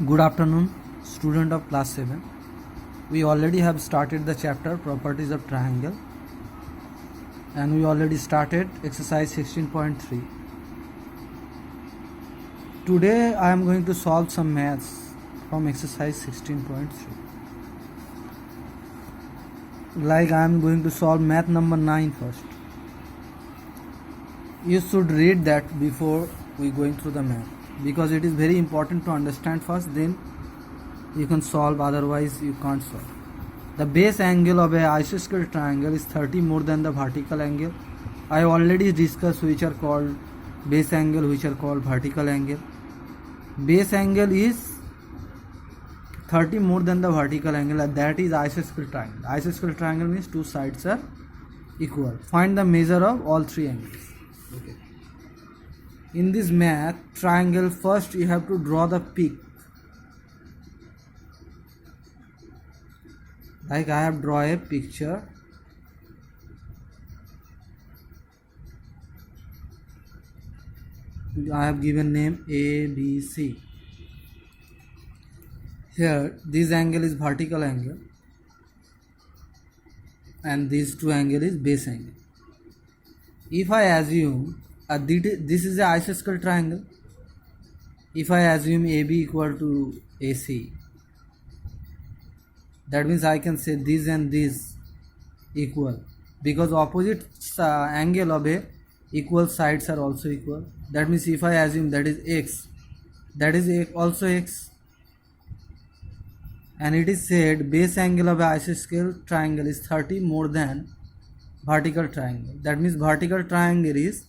Good afternoon, student of class 7. We already have started the chapter properties of triangle, and we already started exercise 16.3. Today I am going to solve some maths from exercise 16.3. Like I am going to solve math number 9 first. You should read that before we going through the math, because it is very important to understand first, then you can solve, otherwise you can't solve. The base angle of a isosceles triangle is 30 more than the vertical angle. I already discussed which are called base angle, which are called vertical angle. Base angle is 30 more than the vertical angle, and that is isosceles triangle. Isosceles triangle means two sides are equal. Find the measure of all three angles. Okay. In this math triangle, first you have to draw the peak. Like I have drawn a picture. I have given name A, B, C. Here this angle is vertical angle and these two angle is base angle. If I assume this is a isosceles triangle, if I assume AB equal to AC, that means I can say this and this equal, because opposite angle of a equal sides are also equal. That means if I assume that is x, that is also x, and it is said base angle of a isosceles triangle is 30 more than vertical triangle. That means vertical triangle is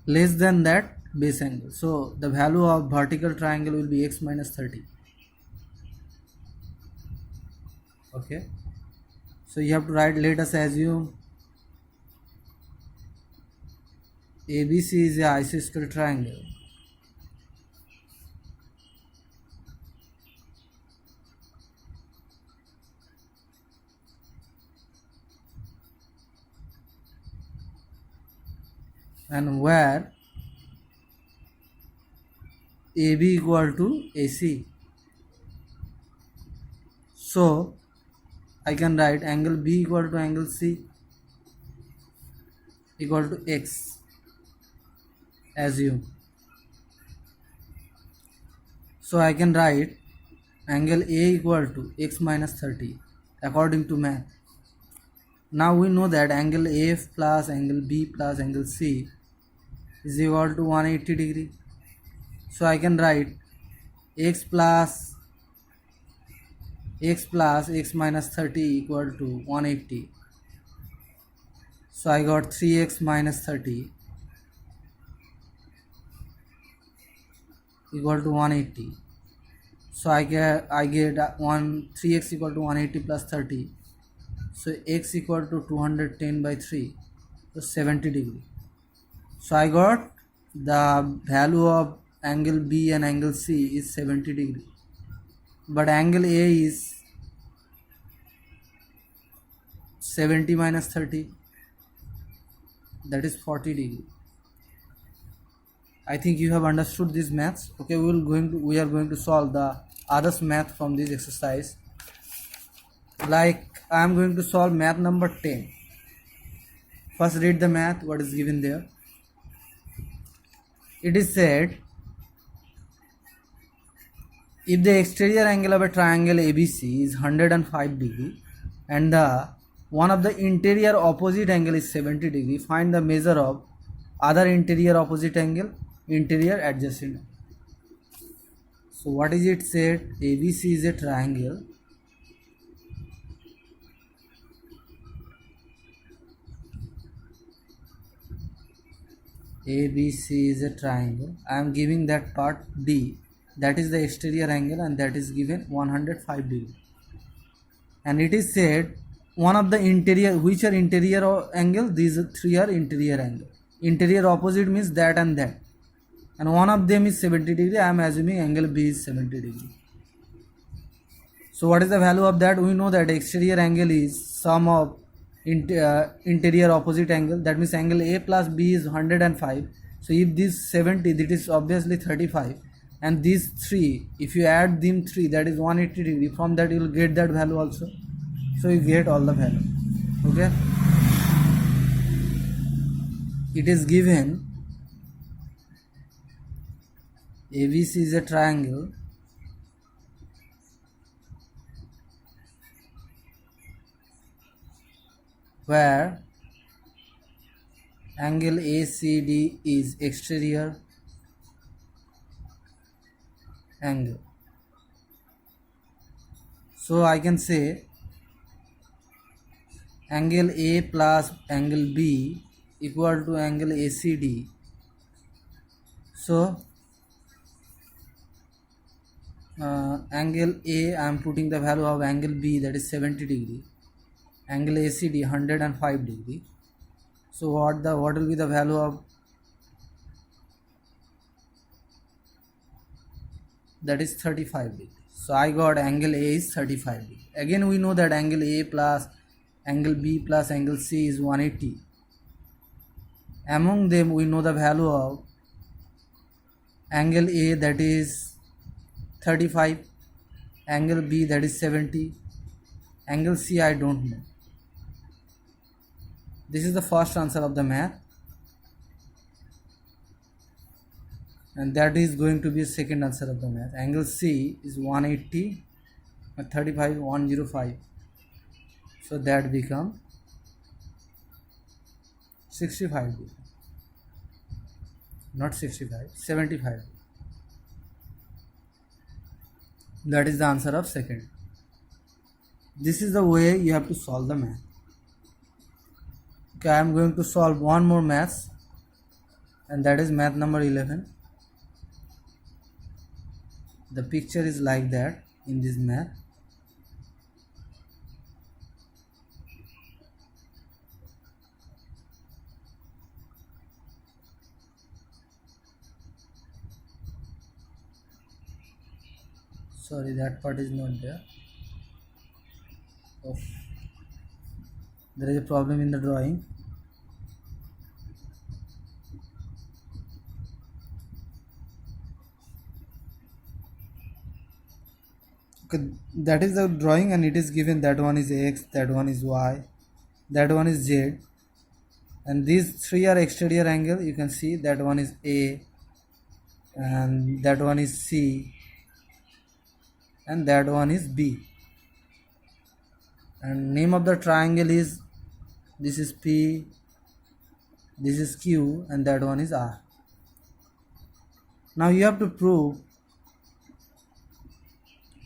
less than that base angle. So the value of vertical triangle will be x minus 30. Okay. So you have to write, let us assume ABC is a isosceles triangle. And where AB equal to AC. So I can write angle B equal to angle C equal to x. Assume. So I can write angle A equal to x minus 30 according to math. Now we know that angle A plus angle B plus angle C is equal to 180 degree. So I can write x plus x minus 30 equal to 180. So I got 3x minus 30 equal to 180. So I get 3x equal to 180 plus 30. So x equal to 210 by 3, so 70 degree. So I got the value of angle B and angle C is 70 degree, but angle A is 70 minus 30, that is 40 degree. I think you have understood these maths. Okay, we are going to solve the others math from this exercise. Like I am going to solve math number 10. First read the math, what is given there. It is said, if the exterior angle of a triangle ABC is 105 degree and the one of the interior opposite angle is 70 degree, find the measure of other interior opposite angle, interior adjacent. So what is it said? ABC is a triangle. ABC is a triangle. I am giving that part D, that is the exterior angle, and that is given 105 degree. And it is said one of the interior, which are interior angle, these three are interior angle. Interior opposite means that and that, and one of them is 70 degree. I am assuming angle B is 70 degree. So what is the value of that? We know that exterior angle is sum of interior opposite angle. That means angle A plus B is 105. So if this 70, that is obviously 35, and these three, if you add them three, that is 180 degree. From that you will get that value also. So you get all the value. Okay, it is given ABC is a triangle where angle ACD is exterior angle. So I can say angle A plus angle B equal to angle ACD. So angle A, I am putting the value of angle B, that is 70 degree, angle ACD 105 degree. So what will be the value of that? Is 35 degree. So I got angle A is 35 degree. Again we know that angle A plus angle B plus angle C is 180. Among them we know the value of angle A, that is 35, angle B, that is 70, angle C I don't know. This is the first answer of the math, and that is going to be a second answer of the math. Angle C is 180 and 35 105, so that become 65 degree. Not 65, 75. That is the answer of second. This is the way you have to solve the math. Okay, I am going to solve one more math, and that is math number 11. The picture is like that in this math. Sorry, that part is not there. Oh, there is a problem in the drawing. Okay, that is the drawing, and it is given that one is X, that one is Y, that one is Z, and these three are exterior angle. You can see that one is A, and that one is C, and that one is B. And name of the triangle is, this is P, this is Q, and that one is R. Now you have to prove,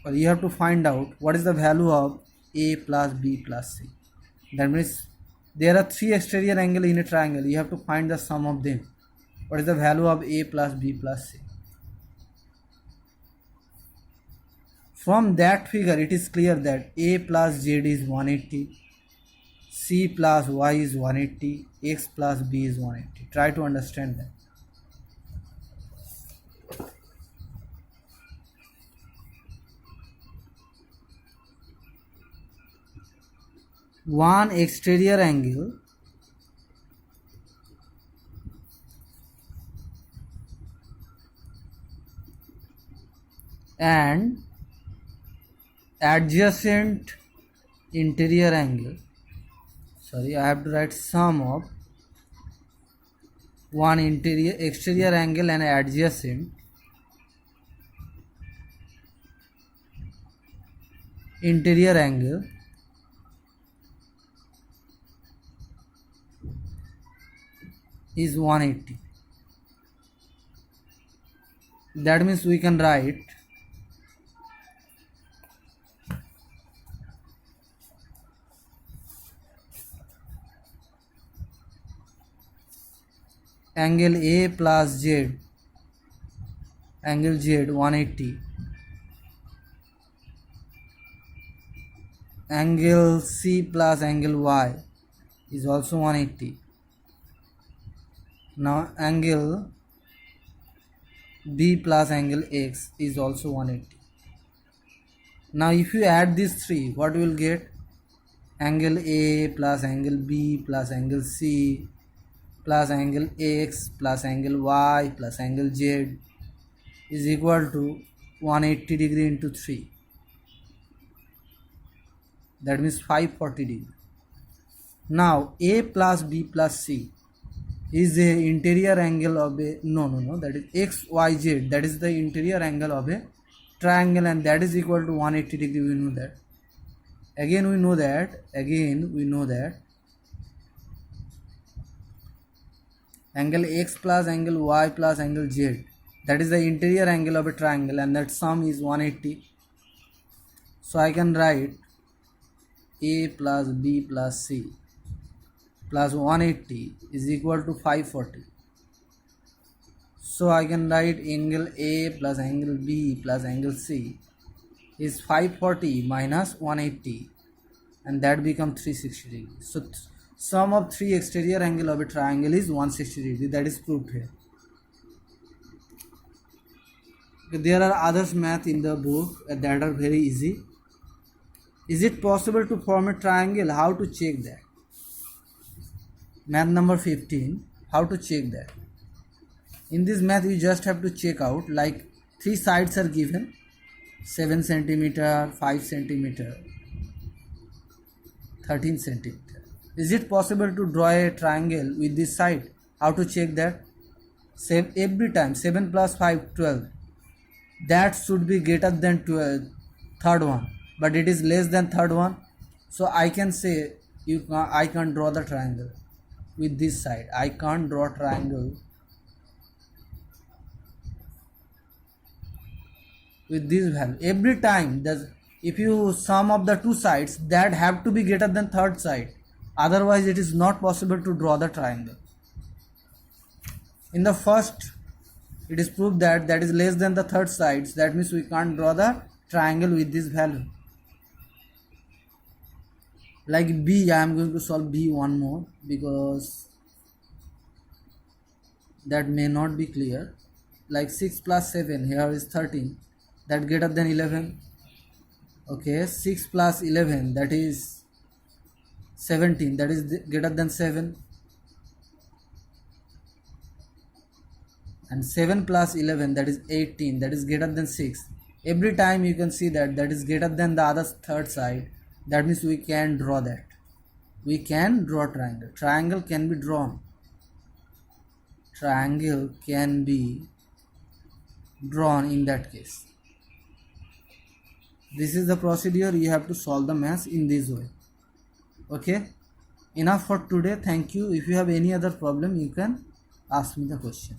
or you have to find out what is the value of A plus B plus C. That means there are three exterior angle in a triangle. You have to find the sum of them. What is the value of A plus B plus C? From that figure it is clear that A plus Z is 180, C plus Y is 180, X plus B is 180. Try to understand that. One exterior angle and adjacent interior angle. Sorry, I have to write sum of one exterior angle and adjacent interior angle is 180. That means we can write angle A plus Z, angle Z 180, angle C plus angle Y is also 180. Now angle B plus angle X is also 180. Now if you add these three, what you will get? Angle A plus angle B plus angle C plus angle X plus angle Y plus angle Z is equal to 180 degree into 3. That means 540 degree. Now A plus B plus C is the interior angle of a that is XYZ, that is the interior angle of a triangle, and that is equal to 180 degree. We know that. Again we know that angle X plus angle Y plus angle Z, that is the interior angle of a triangle, and that sum is 180. So I can write A plus B plus C plus 180 is equal to 540. So I can write angle A plus angle B plus angle C is 540 minus 180, and that becomes 360 degree. So sum of three exterior angle of a triangle is 160 degree. That is proved here. There are others math in the book that are very easy. Is it possible to form a triangle? How to check that? Math number 15. How to check that? In this math you just have to check out, like three sides are given, 7 centimeter, 5 centimeter, 13 centimeter. Is it possible to draw a triangle with this side? How to check that? Same every time. 7 plus 5, 12. That should be greater than 12, third one, but it is less than third one. So I can say I can't draw the triangle with this side. I can't draw triangle with this value. Every time if you sum of the two sides, that have to be greater than third side, otherwise it is not possible to draw the triangle. In the first it is proved that is less than the third sides, that means we can't draw the triangle with this value. Like B, I am going to solve B one more because that may not be clear. Like 6 plus 7, here is 13, that greater than 11. Okay, 6 plus 11, that is 17, that is greater than 7. And 7 plus 11, that is 18, that is greater than 6. Every time you can see that is greater than the other third side, that means we can draw that. We can draw triangle. Triangle can be drawn. Triangle can be drawn in that case. This is the procedure. You have to solve the math in this way. Okay, enough for today. Thank you. If you have any other problem, you can ask me the question.